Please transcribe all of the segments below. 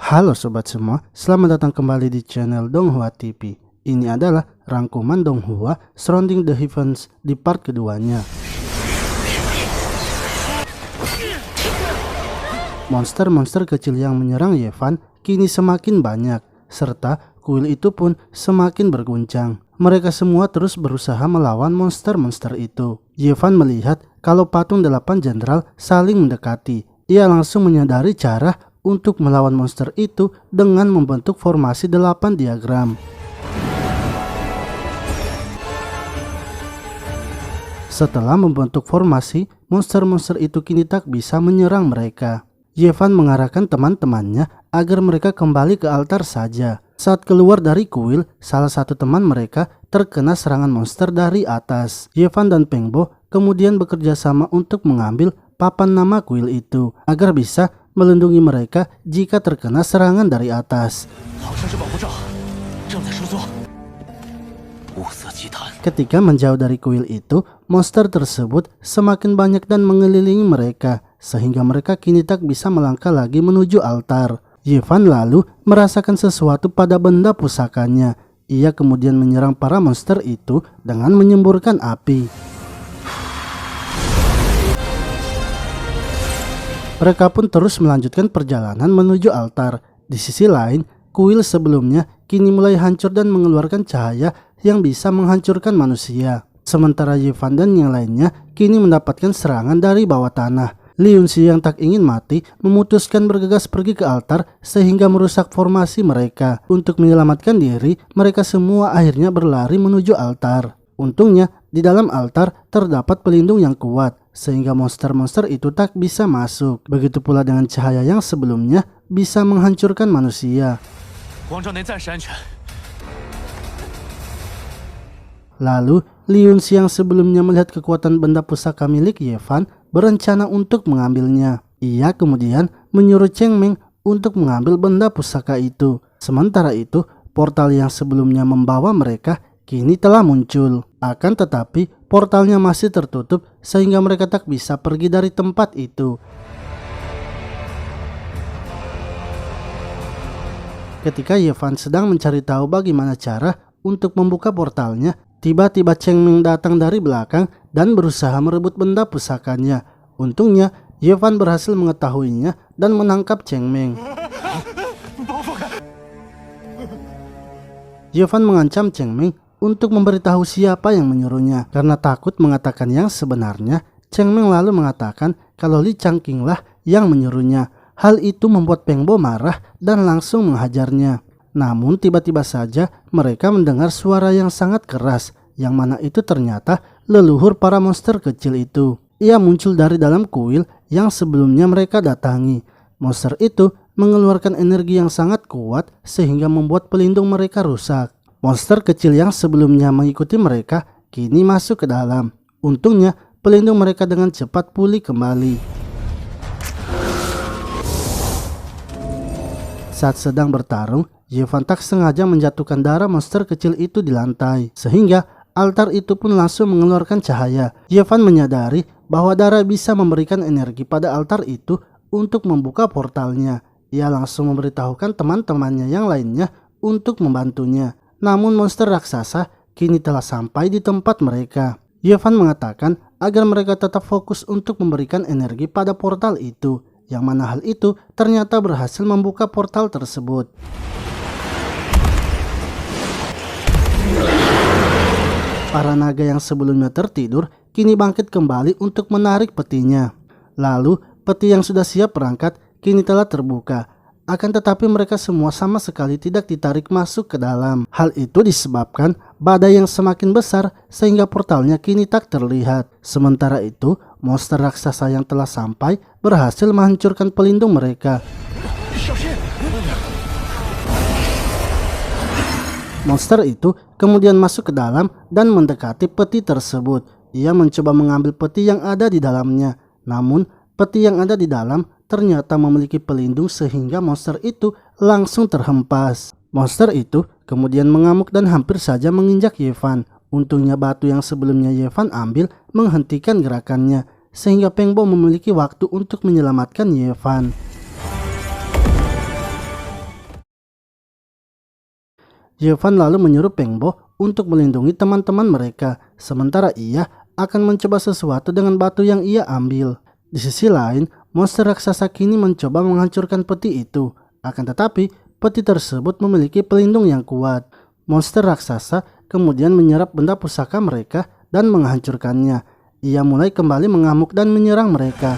Halo sobat semua, selamat datang kembali di channel Donghua TV. Ini adalah rangkuman Donghua Surrounding the Heavens di part keduanya. Monster-monster kecil yang menyerang Yevan kini semakin banyak, serta kuil itu pun semakin berguncang. Mereka semua terus berusaha melawan monster-monster itu. Yevan melihat kalau patung 8 jenderal saling mendekati. Ia langsung menyadari cara untuk melawan monster itu dengan membentuk formasi 8 diagram. Setelah membentuk formasi, monster-monster itu kini tak bisa menyerang mereka. Yevan mengarahkan teman-temannya agar mereka kembali ke altar saja. Saat keluar dari kuil, salah satu teman mereka terkena serangan monster dari atas. Yevan dan Pengbo kemudian bekerja sama untuk mengambil papan nama kuil itu agar bisa melindungi mereka jika terkena serangan dari atas. Ketika menjauh dari kuil itu, monster tersebut semakin banyak dan mengelilingi mereka, sehingga mereka kini tak bisa melangkah lagi menuju altar. Yevan lalu merasakan sesuatu pada benda pusakanya. Ia kemudian menyerang para monster itu dengan menyemburkan api. Mereka pun terus melanjutkan perjalanan menuju altar. Di sisi lain, kuil sebelumnya kini mulai hancur dan mengeluarkan cahaya yang bisa menghancurkan manusia. Sementara Yevan dan yang lainnya kini mendapatkan serangan dari bawah tanah. Li Yunxi yang tak ingin mati memutuskan bergegas pergi ke altar sehingga merusak formasi mereka. Untuk menyelamatkan diri, mereka semua akhirnya berlari menuju altar. Untungnya di dalam altar terdapat pelindung yang kuat sehingga monster-monster itu tak bisa masuk. Begitu pula dengan cahaya yang sebelumnya bisa menghancurkan manusia. Lalu Li Yunxi yang sebelumnya melihat kekuatan benda pusaka milik Yevan berencana untuk mengambilnya. Ia kemudian menyuruh Cheng Meng untuk mengambil benda pusaka itu. Sementara itu, portal yang sebelumnya membawa mereka kini telah muncul. Akan tetapi, portalnya masih tertutup sehingga mereka tak bisa pergi dari tempat itu. Ketika Yevan sedang mencari tahu bagaimana cara untuk membuka portalnya, tiba-tiba Cheng Meng datang dari belakang dan berusaha merebut benda pusakanya. Untungnya, Yevan berhasil mengetahuinya dan menangkap Cheng Meng. Yevan mengancam Cheng Meng untuk memberitahu siapa yang menyuruhnya. Karena takut mengatakan yang sebenarnya, Cheng Meng lalu mengatakan kalau Li Changqing lah yang menyuruhnya. Hal itu membuat Pengbo marah dan langsung menghajarnya. Namun tiba-tiba saja mereka mendengar suara yang sangat keras, yang mana itu ternyata leluhur para monster kecil itu. Ia muncul dari dalam kuil yang sebelumnya mereka datangi. Monster itu mengeluarkan energi yang sangat kuat sehingga membuat pelindung mereka rusak. Monster kecil yang sebelumnya mengikuti mereka kini masuk ke dalam. Untungnya pelindung mereka dengan cepat pulih kembali. Saat sedang bertarung, Yevan tak sengaja menjatuhkan darah monster kecil itu di lantai, sehingga altar itu pun langsung mengeluarkan cahaya. Yevan menyadari bahwa darah bisa memberikan energi pada altar itu untuk membuka portalnya. Ia langsung memberitahukan teman-temannya yang lainnya untuk membantunya. Namun monster raksasa kini telah sampai di tempat mereka. Yevan mengatakan agar mereka tetap fokus untuk memberikan energi pada portal itu, yang mana hal itu ternyata berhasil membuka portal tersebut. Para naga yang sebelumnya tertidur kini bangkit kembali untuk menarik petinya. Lalu peti yang sudah siap berangkat kini telah terbuka. Akan tetapi mereka semua sama sekali tidak ditarik masuk ke dalam. Hal itu disebabkan badai yang semakin besar sehingga portalnya kini tak terlihat. Sementara itu, monster raksasa yang telah sampai berhasil menghancurkan pelindung mereka. Monster itu kemudian masuk ke dalam dan mendekati peti tersebut. Ia mencoba mengambil peti yang ada di dalamnya. Namun, peti yang ada di dalam ternyata memiliki pelindung sehingga monster itu langsung terhempas. Monster itu kemudian mengamuk dan hampir saja menginjak Yevan. Untungnya batu yang sebelumnya Yevan ambil menghentikan gerakannya, sehingga Pengbo memiliki waktu untuk menyelamatkan Yevan. Yevan lalu menyuruh Peng Bo untuk melindungi teman-teman mereka, sementara ia akan mencoba sesuatu dengan batu yang ia ambil. Di sisi lain, monster raksasa kini mencoba menghancurkan peti itu. Akan tetapi, peti tersebut memiliki pelindung yang kuat. Monster raksasa kemudian menyerap benda pusaka mereka dan menghancurkannya. Ia mulai kembali mengamuk dan menyerang mereka.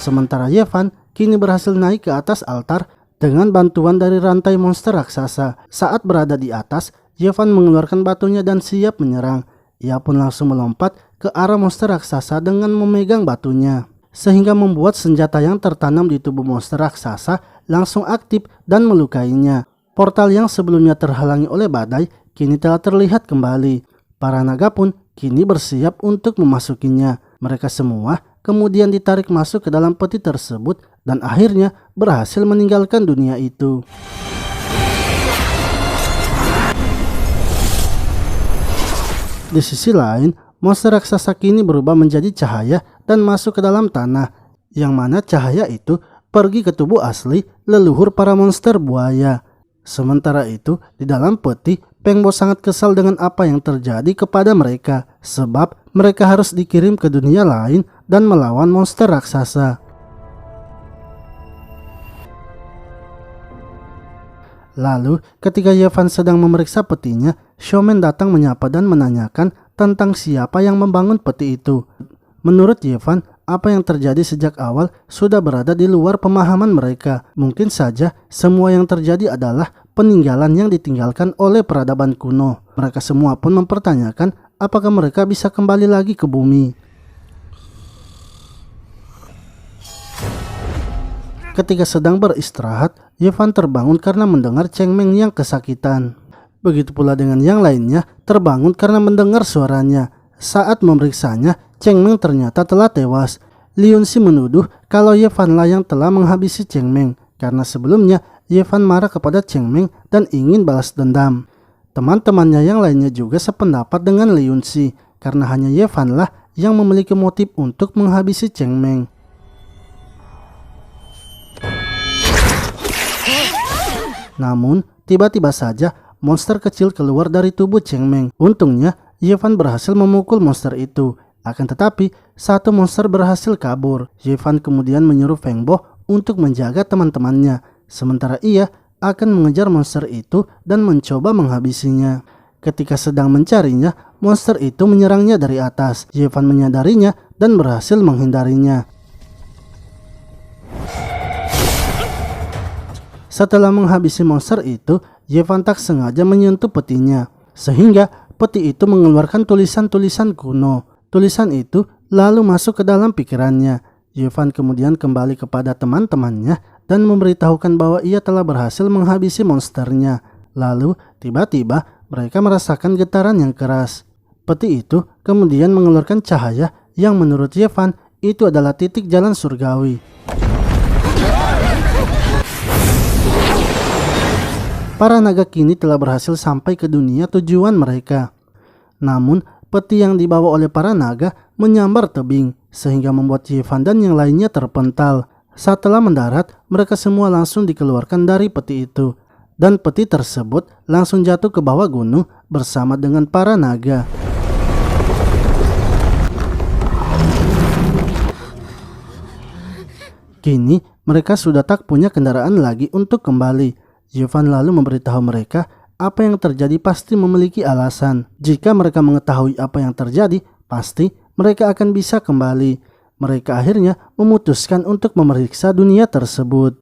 Sementara Yevan kini berhasil naik ke atas altar dengan bantuan dari rantai monster raksasa. Saat berada di atas, Yevan mengeluarkan batunya dan siap menyerang. Ia pun langsung melompat ke arah monster raksasa dengan memegang batunya, sehingga membuat senjata yang tertanam di tubuh monster raksasa langsung aktif dan melukainya. Portal yang sebelumnya terhalangi oleh badai kini telah terlihat kembali. Para naga pun kini bersiap untuk memasukinya. Mereka semua kemudian ditarik masuk ke dalam peti tersebut dan akhirnya berhasil meninggalkan dunia itu. Di sisi lain, monster raksasa kini berubah menjadi cahaya dan masuk ke dalam tanah, yang mana cahaya itu pergi ke tubuh asli leluhur para monster buaya. Sementara itu, di dalam peti, Peng Bo sangat kesal dengan apa yang terjadi kepada mereka, sebab mereka harus dikirim ke dunia lain dan melawan monster raksasa. Lalu, ketika Yevan sedang memeriksa petinya, Xiaomen datang menyapa dan menanyakan tentang siapa yang membangun peti itu. Menurut Yevan, apa yang terjadi sejak awal sudah berada di luar pemahaman mereka. Mungkin saja semua yang terjadi adalah peninggalan yang ditinggalkan oleh peradaban kuno. Mereka semua pun mempertanyakan apakah mereka bisa kembali lagi ke bumi. Ketika sedang beristirahat, Yevan terbangun karena mendengar Cheng Meng yang kesakitan. Begitu pula dengan yang lainnya terbangun karena mendengar suaranya. Saat memeriksanya, Cheng Meng ternyata telah tewas. Liun Xi menuduh kalau Yevan lah yang telah menghabisi Cheng Meng, karena sebelumnya Yevan marah kepada Cheng Meng dan ingin balas dendam. Teman-temannya yang lainnya juga sependapat dengan Liun Xi, karena hanya Yevan lah yang memiliki motif untuk menghabisi Cheng Meng. Namun, tiba-tiba saja monster kecil keluar dari tubuh Cheng Meng. Untungnya, Yevan berhasil memukul monster itu. Akan tetapi, satu monster berhasil kabur. Yevan kemudian menyuruh Feng Bo untuk menjaga teman-temannya, sementara ia akan mengejar monster itu dan mencoba menghabisinya. Ketika sedang mencarinya, monster itu menyerangnya dari atas. Yevan menyadarinya dan berhasil menghindarinya. Setelah menghabisi monster itu, Yevan tak sengaja menyentuh petinya, sehingga peti itu mengeluarkan tulisan-tulisan kuno. Tulisan itu lalu masuk ke dalam pikirannya. Yevan kemudian kembali kepada teman-temannya dan memberitahukan bahwa ia telah berhasil menghabisi monsternya. Lalu, tiba-tiba mereka merasakan getaran yang keras. Peti itu kemudian mengeluarkan cahaya yang menurut Yevan itu adalah titik jalan surgawi. Para naga kini telah berhasil sampai ke dunia tujuan mereka. Namun, peti yang dibawa oleh para naga menyambar tebing, sehingga membuat Yevan dan yang lainnya terpental. Setelah mendarat, mereka semua langsung dikeluarkan dari peti itu. Dan peti tersebut langsung jatuh ke bawah gunung bersama dengan para naga. Kini, mereka sudah tak punya kendaraan lagi untuk kembali. Yevan lalu memberitahu mereka apa yang terjadi pasti memiliki alasan. Jika mereka mengetahui apa yang terjadi, pasti mereka akan bisa kembali. Mereka akhirnya memutuskan untuk memeriksa dunia tersebut.